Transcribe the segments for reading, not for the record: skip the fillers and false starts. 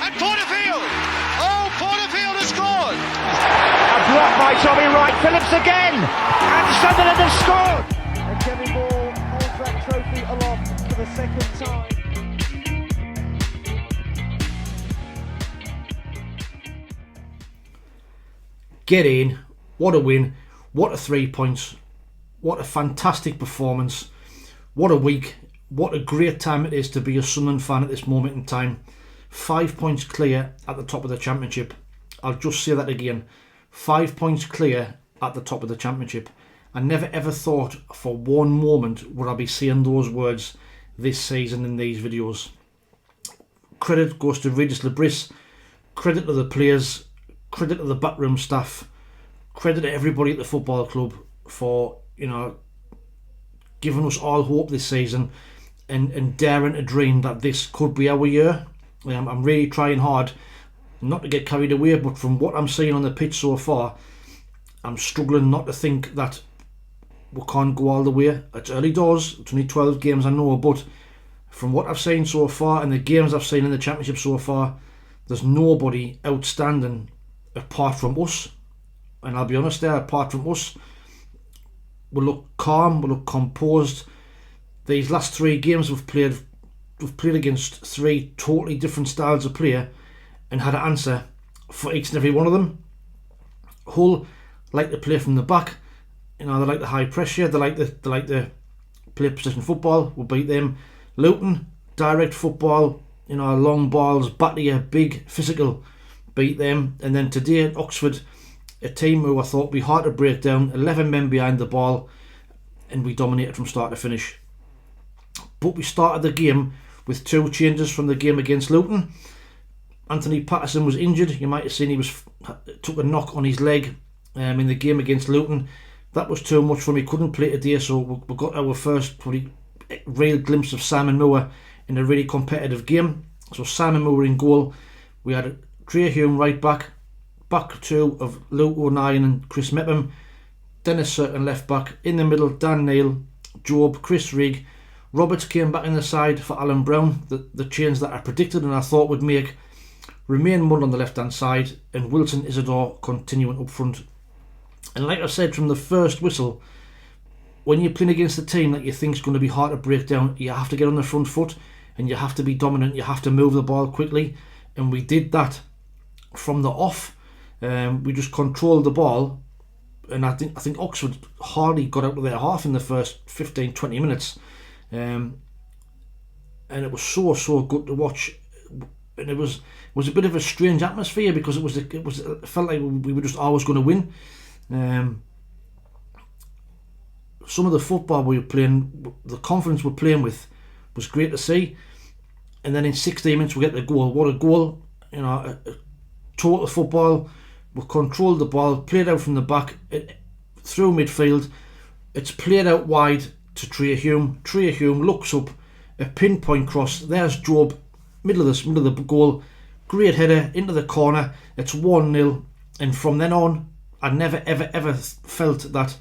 And Porterfield! Oh, Porterfield has scored! A block by Tommy Wright Phillips again! And Sunderland have scored! And Kevin Moore holds that trophy aloft for the second time. Get in. What a win. What a 3 points. What a fantastic performance. What a week. What a great time it is to be a Sunderland fan at this moment in time. 5 points clear at the top of the Championship. I'll just say that again. 5 points clear at the top of the Championship. I never ever thought for one moment would I be saying those words this season in these videos. Credit goes to Regis Lebris. Credit to the players. Credit to the backroom staff. Credit to everybody at the football club for, giving us all hope this season and daring to dream that this could be our year. I'm really trying hard not to get carried away, but from what I'm seeing on the pitch so far, I'm struggling not to think that we can't go all the way. It's early doors, it's only 12 games I know, but from what I've seen so far and the games I've seen in the Championship so far, there's nobody outstanding apart from us. And I'll be honest there, apart from us, we look calm, we look composed. These last 3 games we've played against 3 totally different styles of player and had an answer for each and every one of them. Hull like to play from the back, they like the high pressure, they like the play position football. We'll beat them. Luton, direct football, long balls, back to you, big, physical, beat them. And then today at Oxford, a team who I thought would be hard to break down, 11 men behind the ball, and we dominated from start to finish. But we started the game with 2 changes from the game against Luton. Anthony Patterson was injured. You might have seen he took a knock on his leg in the game against Luton. That was too much for him. He couldn't play today, so we got our first probably real glimpse of Simon Moore in a really competitive game. So Simon Moore in goal. We had Trey Hume right back 2 of Luke O'Nien and Chris Mepham. Dennis Certain left back. In the middle, Dan Neil, Jobe, Chris Rigg. Roberts came back in the side for Alan Brown, the change that I predicted and I thought would make Remain Mudd on the left hand side and Wilson Isidor continuing up front. And like I said from the first whistle, when you're playing against a team that you think is going to be hard to break down, you have to get on the front foot and you have to be dominant, you have to move the ball quickly, and we did that from the off. We just controlled the ball, and I think Oxford hardly got out of their half in the first 15-20 minutes, and it was so good to watch. And it was a bit of a strange atmosphere because it felt like we were just always going to win. Some of the football we were playing, the confidence we're playing with, was great to see. And then in 16 minutes we get the goal. What a goal! Total football. We controlled the ball, played out from the back, through midfield. It's played out wide to Trey Hume. Trey Hume looks up, a pinpoint cross. There's Jobe, middle of the goal. Great header into the corner. It's 1-0. And from then on, I never ever felt that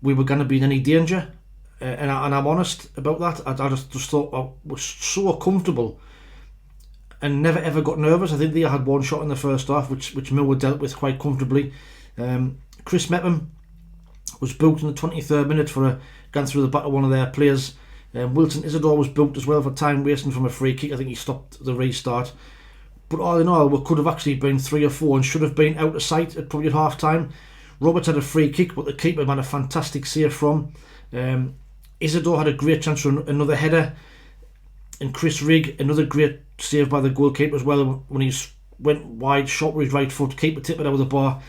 we were going to be in any danger. And I'm honest about that. I just thought I was so comfortable and never ever got nervous. I think they had 1 shot in the first half, which Miller dealt with quite comfortably. Chris Mepham was booked in the 23rd minute for going through the back of one of their players. Wilson Isidor was booked as well for time wasting from a free kick. I think he stopped the restart. But all in all, we could have actually been 3 or 4 and should have been out of sight at probably at half time. Roberts had a free kick, but the keeper had a fantastic save from. Isidor had a great chance for another header, and Chris Rigg, another great save by the goalkeeper as well when he went wide, shot with his right foot, keeper tipped it out of the bar,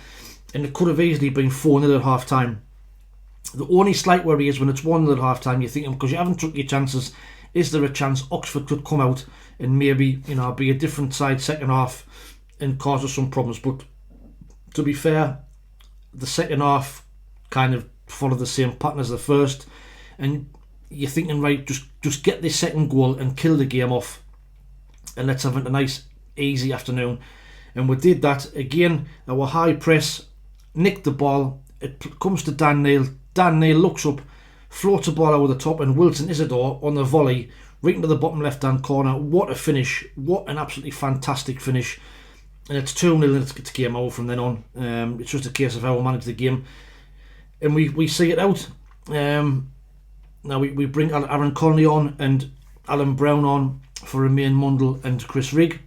and it could have easily been 4-0 at half time. The only slight worry is when it's 1-0 at half time, you're thinking, because you haven't took your chances, is there a chance Oxford could come out and maybe be a different side second half and cause us some problems? But to be fair, the second half kind of followed the same pattern as the first, and you're thinking, right, just get this second goal and kill the game off, and let's have a nice easy afternoon. And we did that again. Our high press nicked the ball. It comes to Dan Neil. Dan Neil looks up, floats the ball over the top, and Wilson Isidor on the volley right into the bottom left hand corner. What a finish, what an absolutely fantastic finish. And it's 2-0 and it's game over from then on. It's just a case of how we manage the game, and we see it out. Now we bring Aaron Connolly on and Alan Brown on for Romain Mundle and Chris Rigg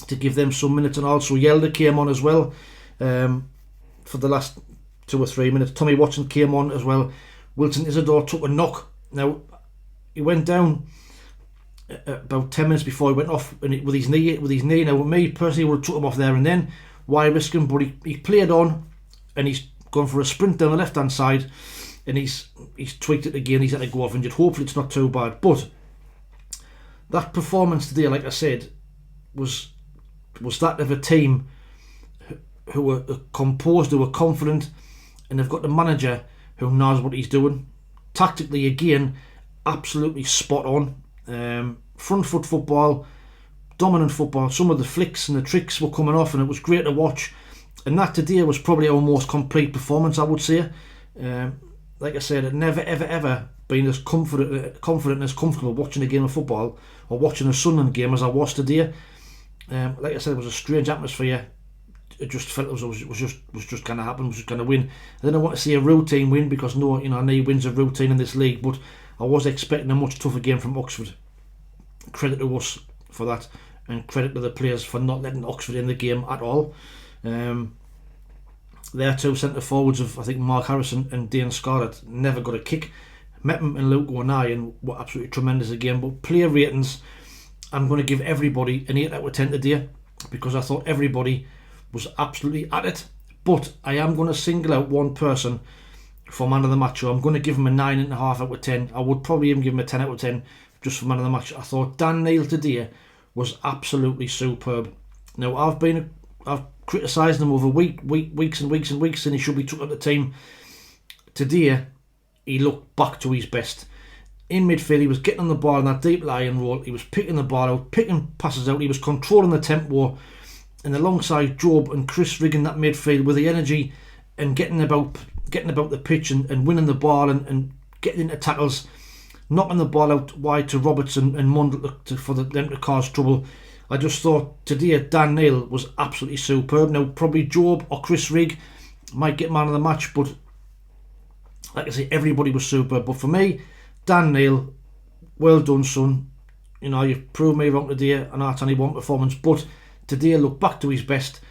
to give them some minutes, and also Yelder came on as well for the last 2 or 3 minutes. Tommy Watson came on as well. Wilson Isidor took a knock. Now he went down about 10 minutes before he went off with his knee. Now with me personally, would have took him off there and then. Why risk him? But he played on, and he's gone for a sprint down the left hand side, and he's tweaked it again. He's had to go off injured. Hopefully it's not too bad. But that performance today, like I said, was that of a team who were composed, who were confident, and they've got the manager who knows what he's doing. Tactically, again, absolutely spot on. Front foot football, dominant football. Some of the flicks and the tricks were coming off, and it was great to watch. And that today was probably our most complete performance, I would say. Like I said, I'd never ever been as confident and as comfortable watching a game of football or watching a Sunderland game as I was today. Like I said, it was a strange atmosphere. It just felt it was just going to happen. Was just going to win. I didn't want to see a routine win, because no, I know wins a routine in this league, but I was expecting a much tougher game from Oxford. Credit to us for that, and credit to the players for not letting Oxford in the game at all. Their two centre forwards of, I think, Mark Harrison and Dane Scarlett never got a kick. Mepham and Luke O'Neill were absolutely tremendous again. But player ratings, I'm going to give everybody an 8 out of 10 today, because I thought everybody was absolutely at it. But I am going to single out one person for man of the match. So I'm going to give him a 9.5 out of 10. I would probably even give him a 10 out of 10 just for man of the match. I thought Dan Neil today was absolutely superb. Now I've criticised him over weeks and weeks, and he should be took up the team. Today he looked back to his best. In midfield, he was getting on the ball in that deep lying role. He was picking the ball out, picking passes out. He was controlling the tempo, and alongside Jobe and Chris Rigg in that midfield with the energy and getting about the pitch and winning the ball and getting into tackles, knocking the ball out wide to Robertson and Mundle for them to cause trouble. I just thought today Dan Neil was absolutely superb. Now probably Jobe or Chris Rigg might get man of the match, but like I say, everybody was superb. But for me, Dan Neil, well done, son. You know, you've proved me wrong today, and that's only one performance, but today looked back to his best.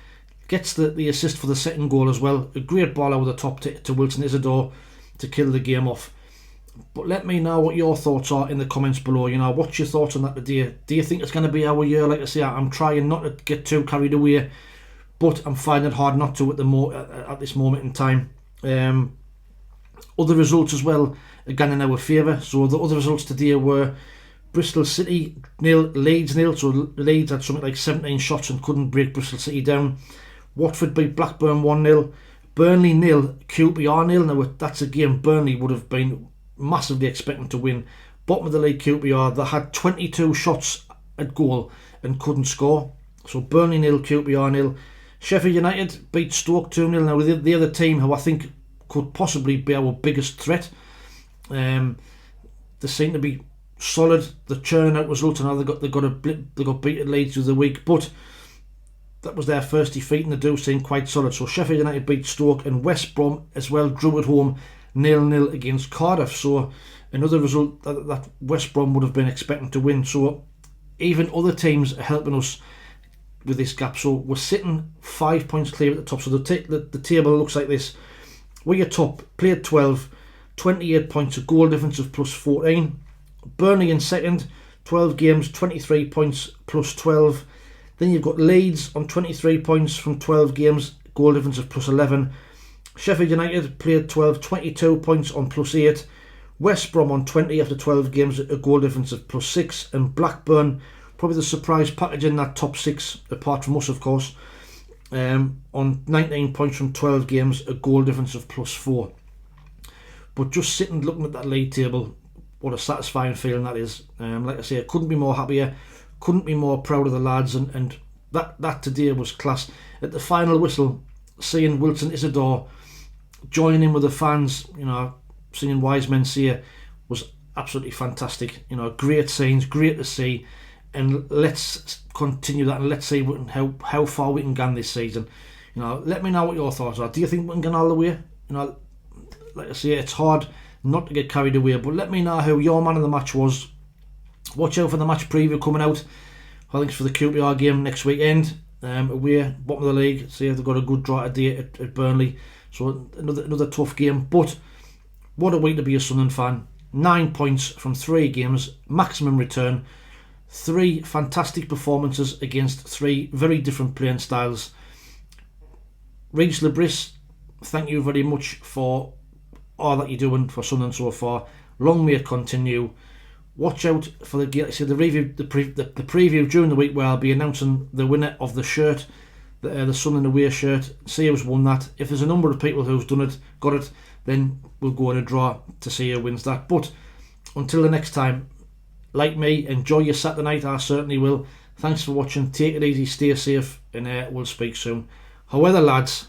Gets the assist for the second goal as well. A great ball over the top to Wilson Isidor to kill the game off. But let me know what your thoughts are in the comments below. You know, what's your thoughts on that today? Do you think it's going to be our year? Like I say, I'm trying not to get too carried away, but I'm finding it hard not to at this moment in time. Other results as well, again in our favour. So the other results today were Bristol City 0, Leeds 0. So Leeds had something like 17 shots and couldn't break Bristol City down. Watford beat Blackburn 1-0. Burnley 0, QPR 0. Now that's a game Burnley would have been massively expecting to win. Bottom of the league QPR, they had 22 shots at goal and couldn't score. So Burnley 0, QPR 0. Sheffield United beat Stoke 2-0. Now the other team who I think could possibly be our biggest threat. They seem to be solid. They're churning out results. I know they got beat at Leeds the other week, but that was their first defeat, and they do seem quite solid. So Sheffield United beat Stoke, and West Brom as well drew at home 0-0 against Cardiff. So another result that West Brom would have been expecting to win. So even other teams are helping us with this gap. So we're sitting 5 points clear at the top. So the table looks like this. We are top, played 12, 28 points, a goal difference of plus 14. Burnley in second, 12 games, 23 points, plus 12. Then you've got Leeds on 23 points from 12 games, goal difference of plus 11. Sheffield United played 12, 22 points on plus 8. West Brom on 20 after 12 games, a goal difference of plus 6. And Blackburn, probably the surprise package in that top 6, apart from us of course, on 19 points from 12 games, a goal difference of plus 4. But just sitting looking at that league table, what a satisfying feeling that is. Like I say, I couldn't be more happier, couldn't be more proud of the lads, and that today was class. At the final whistle, seeing Wilson Isidor joining in with the fans, you know, singing Wise Men Say, was absolutely fantastic. You know, great scenes, great to see, and let's continue that, and let's see how far we can go this season. You know, let me know what your thoughts are. Do you think we can get all the way? You know, like I say, it's hard not to get carried away, but let me know how your man of the match was. Watch out for the match preview coming out. I think it's for the QPR game next weekend. Away, bottom of the league. See if they've got a good draw today at Burnley. So another tough game. But what a week to be a Sunderland fan. 9 points from 3 games, maximum return. 3 fantastic performances against 3 very different playing styles. Regis Lebris, thank you very much for all that you're doing for Sunderland so far. Long may it continue. Watch out for the preview during the week where I'll be announcing the winner of the shirt, the Sunderland away shirt. See who's won that. If there's a number of people who's got it, then we'll go in a draw to see who wins that. But until the next time, like me, enjoy your Saturday night. I certainly will. Thanks for watching. Take it easy, stay safe, and we'll speak soon. However, lads,